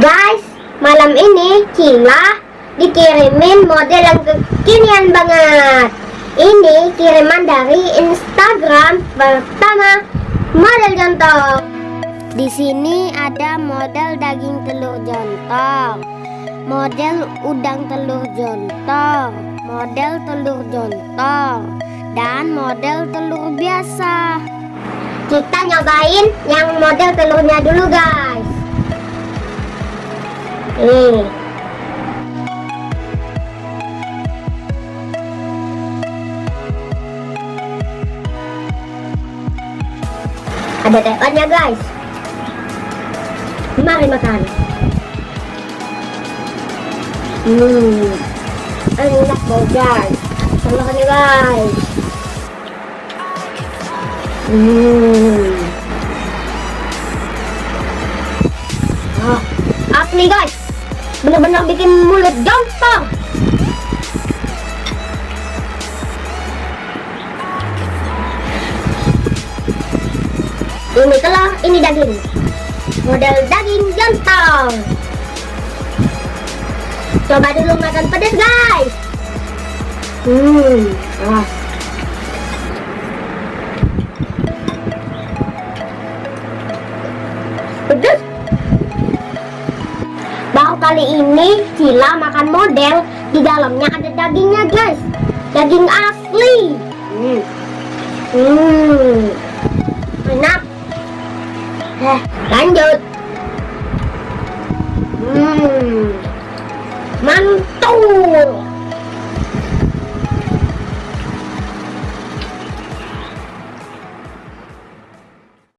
Guys, malam ini Cila dikirimin model yang kekinian banget. Ini kiriman dari Instagram pertama model jontor. Di sini ada model daging telur jontor, model udang telur jontor, model telur jontor, dan model telur biasa. Kita nyobain yang model telurnya dulu, guys. Ada tekannya, guys. Mari makan. Enak banget, guys. Makannya, guys. Asli, guys. Bener-bener bikin mulut jontor. Ini telur, ini daging. Model daging jontor. Coba dulu makan pedas, guys. Pedas. Baru kali ini Cila makan model, di dalamnya ada dagingnya, guys. Daging asli. Enak. Lanjut. Mantul.